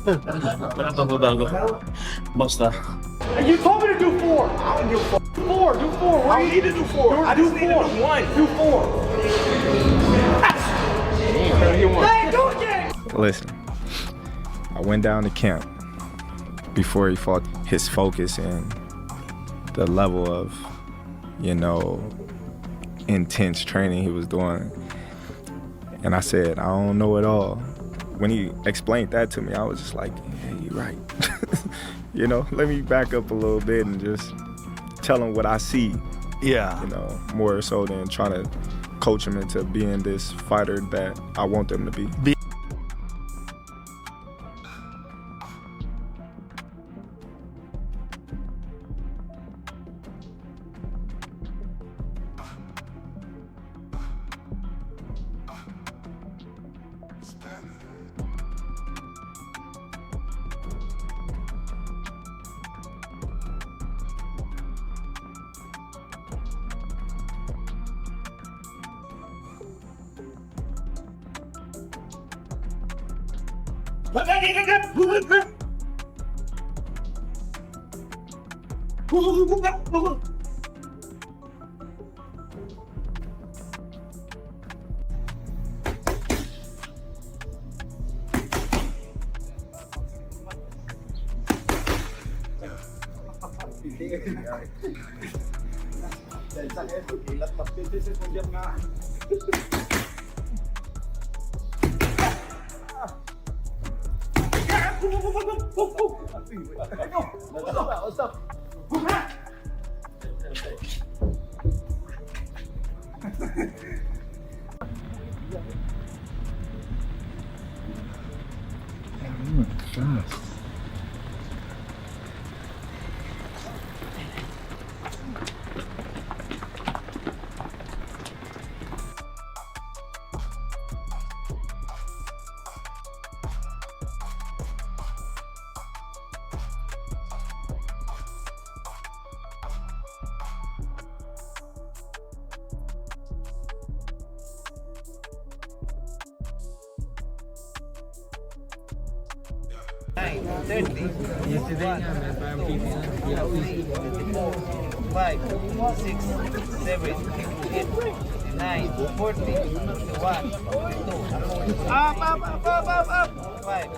Wala pa bago. Basta. And you told me to do 4. I don't do 4. Do 4. I don't need to do 4. I just need to do 1. Do 4. Hey, do it again. Listen, I went down to camp before he fought. His focus and the level of, you know, intense training he was doing. And I said, I don't know it all. When he explained that to me, I was just like, yeah, you're right. You know, let me back up a little bit and just tell him what I see. Yeah. You know, more so than trying to coach him into being this fighter that I want them to be. Yesterday, 5, 6, 7, 8, 9, 40, 1, 2, up, 5,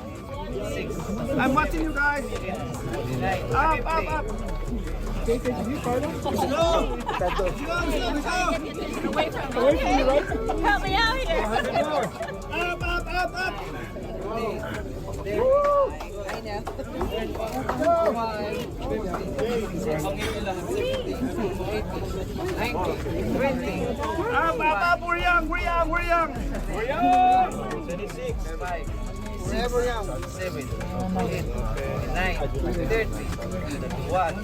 6. I'm watching you guys. 9, Up. Away from me, right? Help me out here. Up. I know. 20. Up. We're young. 26, 5, 6, 7, 8, 9, 30, 1,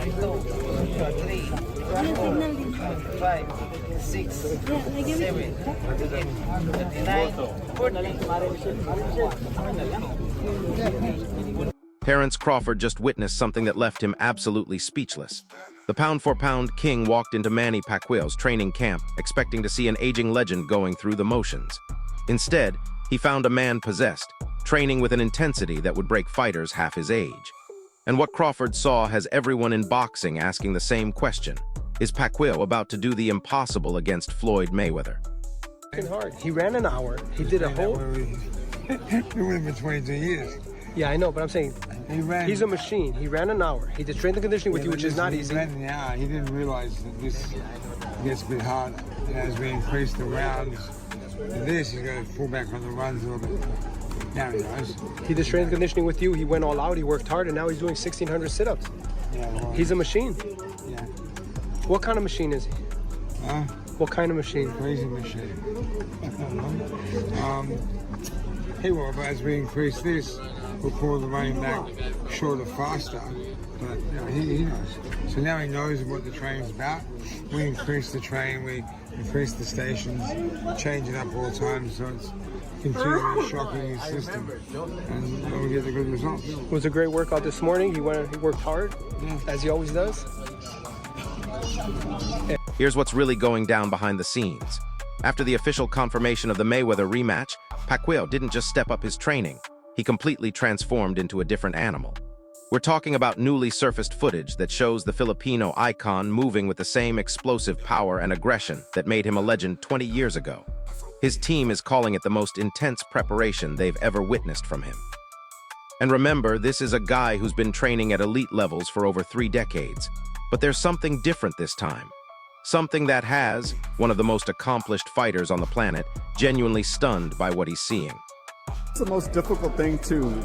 2, 3, 4, 5, 6, 7, 8, 9, 40. Terence Crawford just witnessed something that left him absolutely speechless. The pound-for-pound king walked into Manny Pacquiao's training camp, expecting to see an aging legend going through the motions. Instead, he found a man possessed, training with an intensity that would break fighters half his age. And what Crawford saw has everyone in boxing asking the same question. Is Pacquiao about to do the impossible against Floyd Mayweather? Hard. He ran an hour. He did a whole... Been with him for 22 years. Yeah, I know, but I'm saying he's a machine. He ran an hour. He did strength and conditioning with you, which is not easy. He ran an hour. He didn't realize that this gets a bit harder. And as we increase the rounds to this, he's going to pull back on the runs a little bit. Now he knows. He did strength and conditioning with you. He went all out. He worked hard, and now he's doing 1,600 sit-ups. Yeah, well, he's a machine. Yeah. What kind of machine is he? Huh? What kind of machine? Crazy machine. He will, but as we increase this, we'll pull the running back shorter, faster. But you know, he knows. So now he knows what the training's about. We increase the train, we increase the stations, change it up all the time, so it's continually shocking his system, and we'll get the good results. It was a great workout this morning. He worked hard, as he always does. Here's what's really going down behind the scenes. After the official confirmation of the Mayweather rematch, Pacquiao didn't just step up his training. he completely transformed into a different animal. We're talking about newly surfaced footage that shows the Filipino icon moving with the same explosive power and aggression that made him a legend 20 years ago. His team is calling it the most intense preparation they've ever witnessed from him. And remember, this is a guy who's been training at elite levels for over 3 decades. But there's something different this time. Something that has one of the most accomplished fighters on the planet genuinely stunned by what he's seeing. It's the most difficult thing to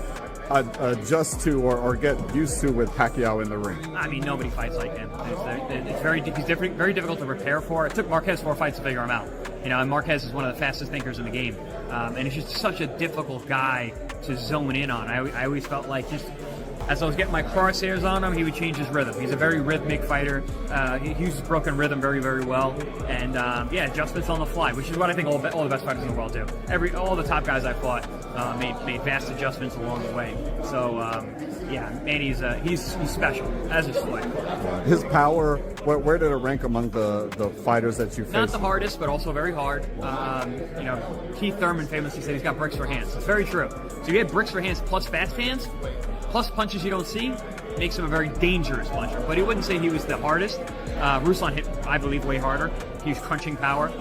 adjust to or get used to with Pacquiao in the ring. I mean, nobody fights like him. It's very difficult to prepare for. It took Marquez 4 fights to figure him out. You know, and Marquez is one of the fastest thinkers in the game. And it's just such a difficult guy to zone in on. I always felt like just as I was getting my crosshairs on him, he would change his rhythm. He's a very rhythmic fighter. He uses broken rhythm very, very well. And yeah, adjustments on the fly, which is what I think all the best fighters in the world do. All the top guys I fought made vast adjustments along the way. So yeah, Manny's he's special as a fighter. His power, where did it rank among the fighters that you faced? Not the hardest, but also very hard. You know, Keith Thurman famously said he's got bricks for hands. It's very true. So you get bricks for hands plus fast hands, plus punches you don't see, makes him a very dangerous puncher. But he wouldn't say he was the hardest. Ruslan hit, I believe, way harder. He was crunching power.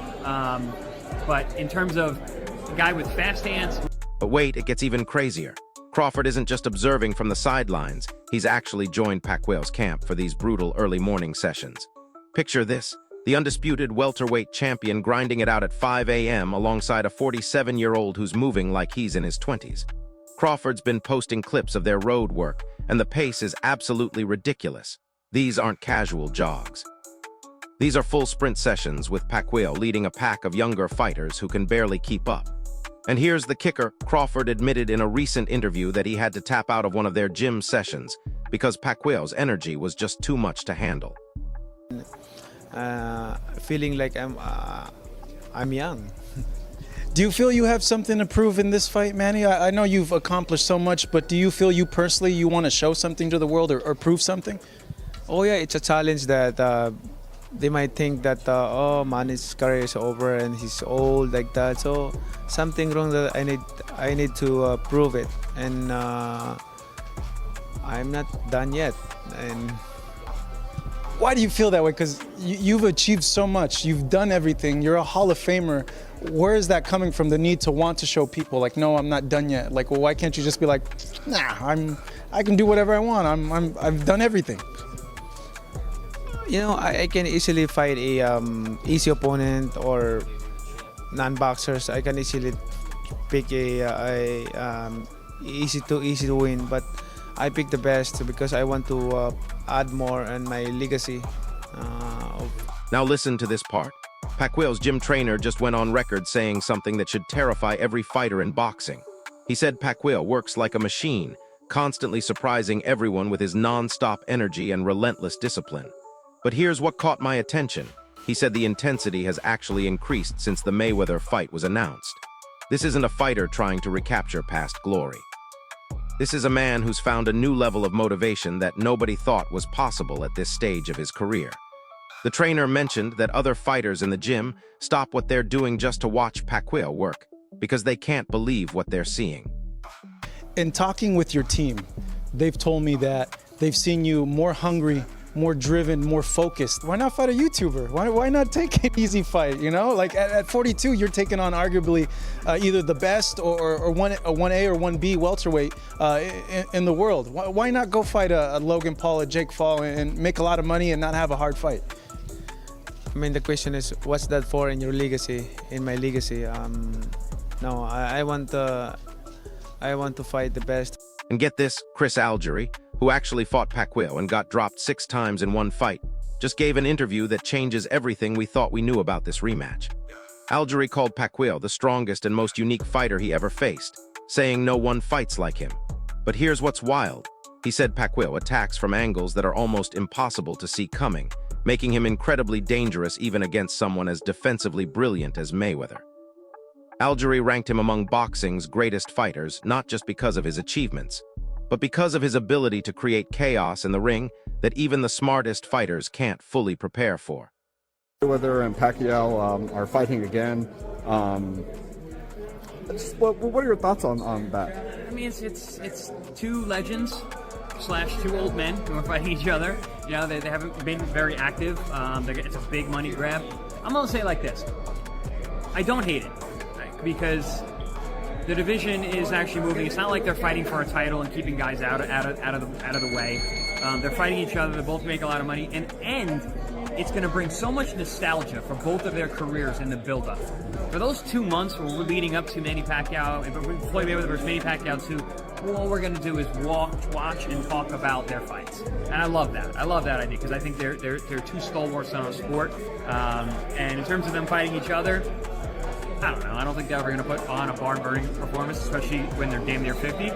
But in terms of a guy with fast hands... But wait, it gets even crazier. Crawford isn't just observing from the sidelines. He's actually joined Pacquiao's camp for these brutal early morning sessions. Picture this, the undisputed welterweight champion grinding it out at 5 a.m. alongside a 47-year-old who's moving like he's in his 20s. Crawford's been posting clips of their road work, and the pace is absolutely ridiculous. These aren't casual jogs. These are full sprint sessions with Pacquiao leading a pack of younger fighters who can barely keep up. And here's the kicker. Crawford admitted in a recent interview that he had to tap out of one of their gym sessions because Pacquiao's energy was just too much to handle. Feeling like I'm young. Do you feel you have something to prove in this fight, Manny? I know you've accomplished so much, but do you feel you personally you want to show something to the world or prove something? Oh yeah, it's a challenge that they might think that oh, Manny's career is over and he's old like that. So something wrong that I need to prove it, and I'm not done yet. And why do you feel that way? Because you've achieved so much. You've done everything. You're a Hall of Famer. Where is that coming from? The need to want to show people like, no, I'm not done yet. Like, well, why can't you just be like, nah, I can do whatever I want. I've done everything. You know, I can easily fight a easy opponent or non-boxers. I can easily pick a easy to win, but I pick the best because I want to add more in my legacy. Now listen to this part. Pacquiao's gym trainer just went on record saying something that should terrify every fighter in boxing. He said Pacquiao works like a machine, constantly surprising everyone with his non-stop energy and relentless discipline. But here's what caught my attention. He said the intensity has actually increased since the Mayweather fight was announced. This isn't a fighter trying to recapture past glory. This is a man who's found a new level of motivation that nobody thought was possible at this stage of his career. The trainer mentioned that other fighters in the gym stop what they're doing just to watch Pacquiao work because they can't believe what they're seeing. In talking with your team, they've told me that they've seen you more hungry, more driven, more focused. Why not fight a YouTuber? Why not take an easy fight, you know? Like at 42, you're taking on arguably either the best or a 1A or 1B welterweight in the world. Why not go fight a Logan Paul, a Jake Paul, and make a lot of money and not have a hard fight? I mean, the question is, what's that for in your legacy, in my legacy? No, I want to fight the best. And get this, Chris Algieri, who actually fought Pacquiao and got dropped 6 times in one fight, just gave an interview that changes everything we thought we knew about this rematch. Algieri called Pacquiao the strongest and most unique fighter he ever faced, saying no one fights like him. But here's what's wild. He said Pacquiao attacks from angles that are almost impossible to see coming, making him incredibly dangerous even against someone as defensively brilliant as Mayweather. Algieri ranked him among boxing's greatest fighters, not just because of his achievements, but because of his ability to create chaos in the ring that even the smartest fighters can't fully prepare for. Mayweather and Pacquiao are fighting again. What are your thoughts on that? I mean, it's two legends / two old men who are fighting each other. You know, they haven't been very active. It's a big money grab. I'm gonna say it like this: I don't hate it, right? Because the division is actually moving. It's not like they're fighting for a title and keeping guys out of the way. They're fighting each other. They both make a lot of money, and it's going to bring so much nostalgia for both of their careers in the build-up. For those 2 months where we're leading up to Manny Pacquiao, Floyd Mayweather versus Manny Pacquiao 2, all we're going to do is watch and talk about their fights. And I love that. I love that idea because I think they're two stalwarts in our sport. And in terms of them fighting each other, I don't know. I don't think they're ever going to put on a barn-burning performance, especially when they're damn near 50.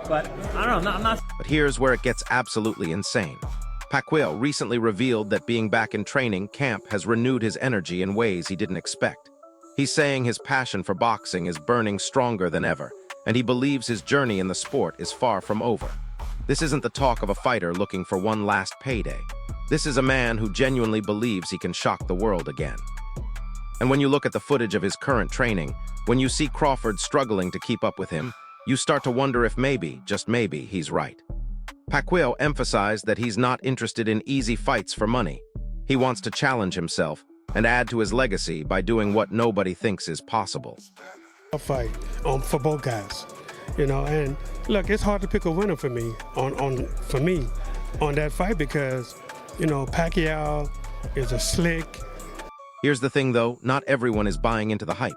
But I don't know. I'm not. But here's where it gets absolutely insane. Pacquiao recently revealed that being back in training camp has renewed his energy in ways he didn't expect. He's saying his passion for boxing is burning stronger than ever, and he believes his journey in the sport is far from over. This isn't the talk of a fighter looking for one last payday. This is a man who genuinely believes he can shock the world again. And when you look at the footage of his current training, when you see Crawford struggling to keep up with him, you start to wonder if maybe, just maybe, he's right. Pacquiao emphasized that he's not interested in easy fights for money. He wants to challenge himself and add to his legacy by doing what nobody thinks is possible. A fight for both guys, you know, and look, it's hard to pick a winner for me on that fight because, you know, Pacquiao is a slick. Here's the thing though, not everyone is buying into the hype.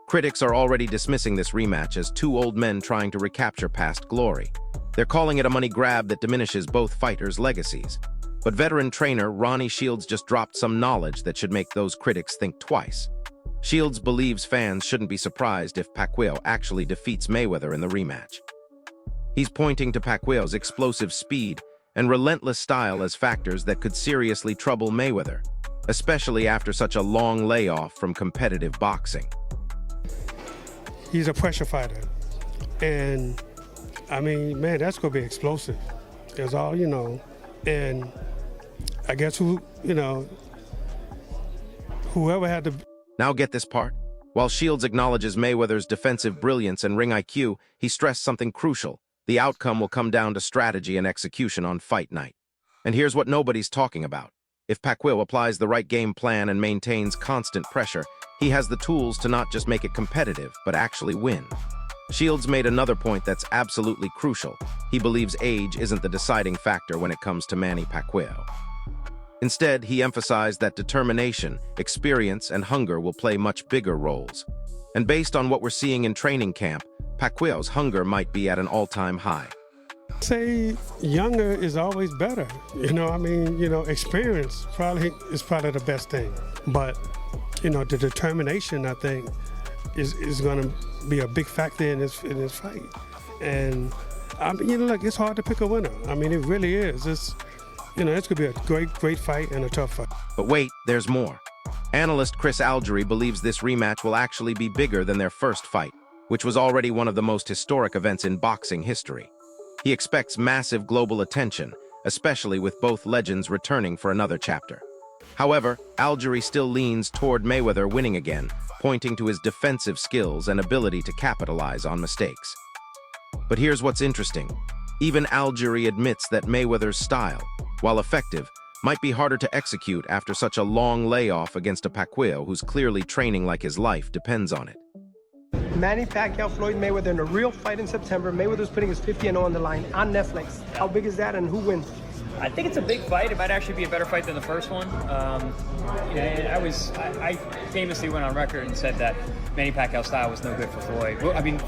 Critics are already dismissing this rematch as two old men trying to recapture past glory. They're calling it a money grab that diminishes both fighters' legacies. But veteran trainer Ronnie Shields just dropped some knowledge that should make those critics think twice. Shields believes fans shouldn't be surprised if Pacquiao actually defeats Mayweather in the rematch. He's pointing to Pacquiao's explosive speed and relentless style as factors that could seriously trouble Mayweather, especially after such a long layoff from competitive boxing. He's a pressure fighter, and I mean, man, that's gonna be explosive. That's all, you know. And I guess whoever had to. Now get this part. While Shields acknowledges Mayweather's defensive brilliance and ring IQ, he stressed something crucial. The outcome will come down to strategy and execution on fight night. And here's what nobody's talking about. If Pacquiao applies the right game plan and maintains constant pressure, he has the tools to not just make it competitive, but actually win. Shields made another point that's absolutely crucial. He believes age isn't the deciding factor when it comes to Manny Pacquiao. Instead, he emphasized that determination, experience, and hunger will play much bigger roles. And based on what we're seeing in training camp, Pacquiao's hunger might be at an all-time high. Say younger is always better. You know, I mean, you know, experience is probably the best thing. But, you know, the determination, I think, is going to be a big factor in this fight. And, I mean, you know, like, it's hard to pick a winner. I mean, it really is. It's going to be a great fight and a tough fight. But wait, there's more. Analyst Chris Algery believes this rematch will actually be bigger than their first fight, which was already one of the most historic events in boxing history. He expects massive global attention, especially with both legends returning for another chapter. However, Algery still leans toward Mayweather winning again, pointing to his defensive skills and ability to capitalize on mistakes. But here's what's interesting. Even Algery admits that Mayweather's style, while effective, might be harder to execute after such a long layoff against a Pacquiao who's clearly training like his life depends on it. Manny Pacquiao, Floyd Mayweather in a real fight in September. Mayweather's putting his 50-0 on the line on Netflix. How big is that and who wins? I think it's a big fight. It might actually be a better fight than the first one. I famously went on record and said that Manny Pacquiao's style was no good for Floyd. I mean,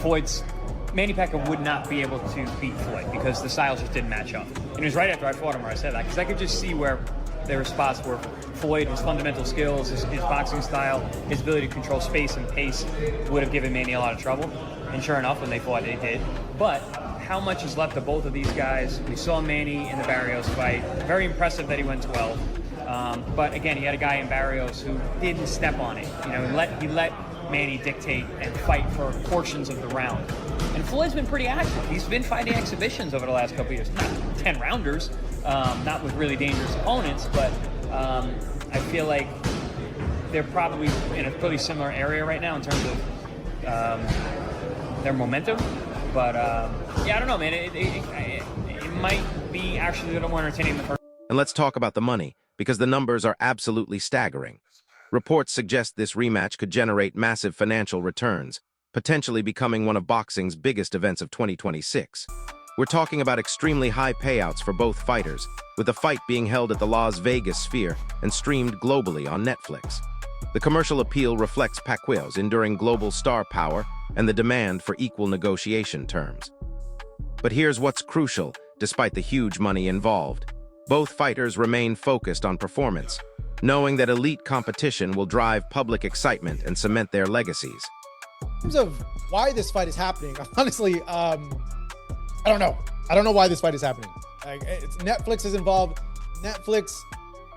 Manny Pacquiao would not be able to beat Floyd because the styles just didn't match up. And it was right after I fought him where I said that, because I could just see where there were spots where Floyd, his fundamental skills, his boxing style, his ability to control space and pace would have given Manny a lot of trouble. And sure enough, when they fought, they did. But how much is left of both of these guys? We saw Manny in the Barrios fight. Very impressive that he went 12. But again, he had a guy in Barrios who didn't step on it. You know, he let Manny dictate and fight for portions of the round. And Floyd's been pretty active. He's been fighting exhibitions over the last couple of years. Not 10-rounders, not with really dangerous opponents, but I feel like they're probably in a pretty similar area right now in terms of their momentum. But yeah, I don't know, man. It might be actually a little more entertaining than the first. And let's talk about the money, because the numbers are absolutely staggering. Reports suggest this rematch could generate massive financial returns, potentially becoming one of boxing's biggest events of 2026. We're talking about extremely high payouts for both fighters, with the fight being held at the Las Vegas Sphere and streamed globally on Netflix. The commercial appeal reflects Pacquiao's enduring global star power and the demand for equal negotiation terms. But here's what's crucial, despite the huge money involved. Both fighters remain focused on performance, knowing that elite competition will drive public excitement and cement their legacies. In terms of why this fight is happening, honestly, I don't know. I don't know why this fight is happening. Like, Netflix is involved. Netflix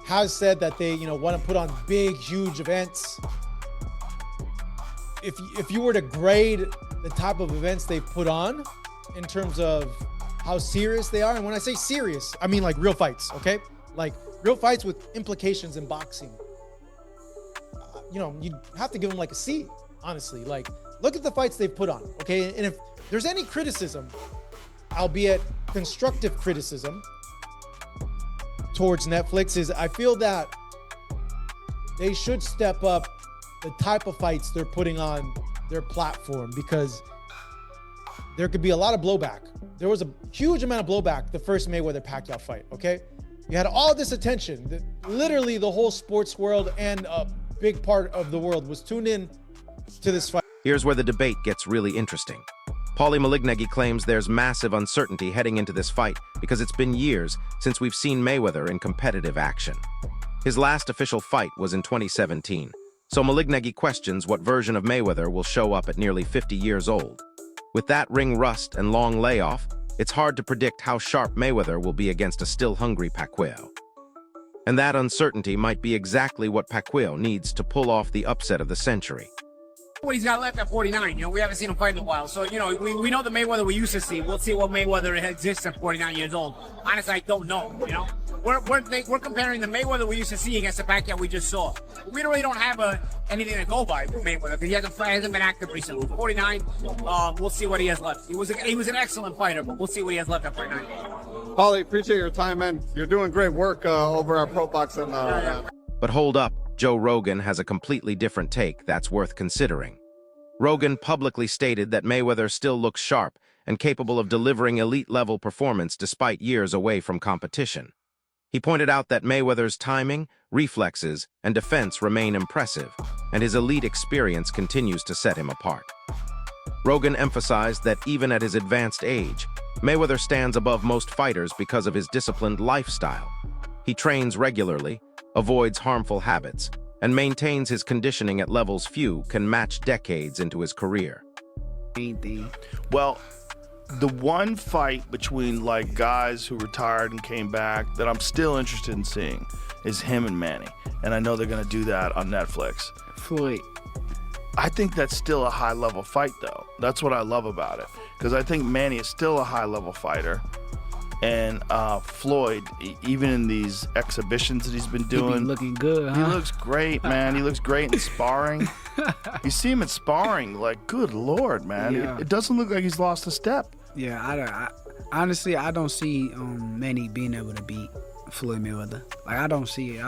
has said that they, want to put on big, huge events. If you were to grade the type of events they put on in terms of how serious they are, and when I say serious, I mean like real fights, okay? Like real fights with implications in boxing. You have to give them like a C, honestly. Like, look at the fights they've put on, okay? And if there's any criticism, albeit constructive criticism, towards Netflix, is I feel that they should step up the type of fights they're putting on their platform, because there could be a lot of blowback. There was a huge amount of blowback the first Mayweather-Pacquiao fight, okay? You had all this attention. Literally the whole sports world and a big part of the world was tuned in to this fight. Here's where the debate gets really interesting. Paulie Malignaggi claims there's massive uncertainty heading into this fight because it's been years since we've seen Mayweather in competitive action. His last official fight was in 2017, so Malignaggi questions what version of Mayweather will show up at nearly 50 years old. With that ring rust and long layoff, it's hard to predict how sharp Mayweather will be against a still hungry Pacquiao. And that uncertainty might be exactly what Pacquiao needs to pull off the upset of the century. What he's got left at 49, we haven't seen him fight in a while. So, we know the Mayweather we used to see. We'll see what Mayweather exists at 49 years old. Honestly, I don't know, We're comparing the Mayweather we used to see against the Pacquiao we just saw. We really don't have anything to go by with Mayweather because he hasn't been active recently. 49, we'll see what he has left. He was an excellent fighter, but we'll see what he has left at 49. Paulie, appreciate your time, man. You're doing great work over at Pro Boxing. But hold up, Joe Rogan has a completely different take that's worth considering. Rogan publicly stated that Mayweather still looks sharp and capable of delivering elite-level performance despite years away from competition. He pointed out that Mayweather's timing, reflexes, and defense remain impressive, and his elite experience continues to set him apart. Rogan emphasized that even at his advanced age, Mayweather stands above most fighters because of his disciplined lifestyle. He trains regularly, avoids harmful habits, and maintains his conditioning at levels few can match decades into his career. Well, the one fight between guys who retired and came back that I'm still interested in seeing is him and Manny, and I know they're gonna do that on Netflix. Floyd. I think that's still a high-level fight, though. That's what I love about it, because I think Manny is still a high-level fighter, and Floyd, even in these exhibitions that he's been doing, He be looking good, huh? He looks great, man. He looks great in sparring. You see him in sparring, good Lord, man. Yeah. It doesn't look like he's lost a step. Yeah, I honestly, I don't see Manny being able to beat Floyd Mayweather. I don't see it.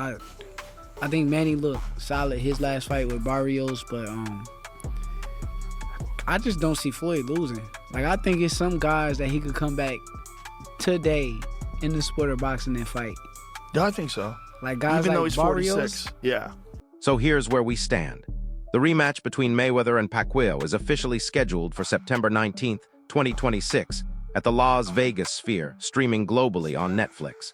I think Manny looked solid his last fight with Barrios, but I just don't see Floyd losing. I think it's some guys that he could come back today in the sport of boxing and fight. Yeah, I think so. Guys even though like he's Barrios, 46. Yeah. So here's where we stand. The rematch between Mayweather and Pacquiao is officially scheduled for September 19th, 2026 at the Las Vegas Sphere, streaming globally on Netflix.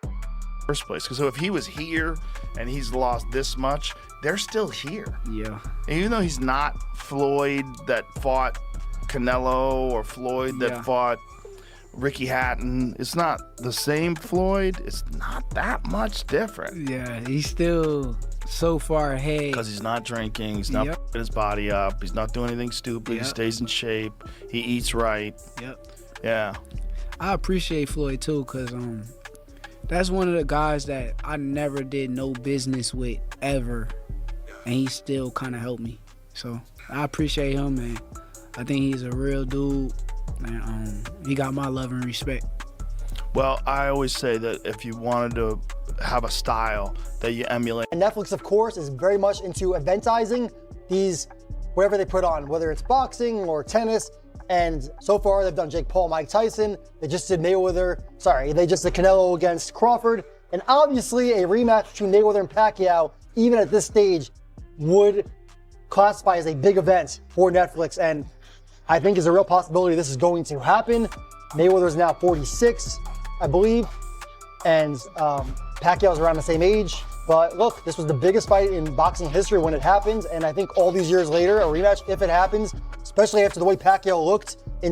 First place, because so if he was here and he's lost this much, they're still here. Yeah. And even though he's not Floyd that fought Canelo or Floyd that fought Ricky Hatton, it's not the same Floyd. It's not that much different. Yeah, he's still so far ahead. Because he's not drinking, he's not putting his body up, he's not doing anything stupid, he stays in shape, he eats right. Yep. Yeah. I appreciate Floyd too, because that's one of the guys that I never did no business with ever, and he still kind of helped me. So I appreciate him, and I think he's a real dude, and he got my love and respect. Well, I always say that if you wanted to have a style that you emulate. And Netflix, of course, is very much into eventizing these, whatever they put on, whether it's boxing or tennis. And so far, they've done Jake Paul, Mike Tyson. They just did they just did Canelo against Crawford. And obviously, a rematch between Mayweather and Pacquiao, even at this stage, would classify as a big event for Netflix. And I think there's a real possibility this is going to happen. Mayweather is now 46, I believe. And Pacquiao's around the same age. But look, this was the biggest fight in boxing history when it happened. And I think all these years later, a rematch, if it happens, especially after the way Pacquiao looked in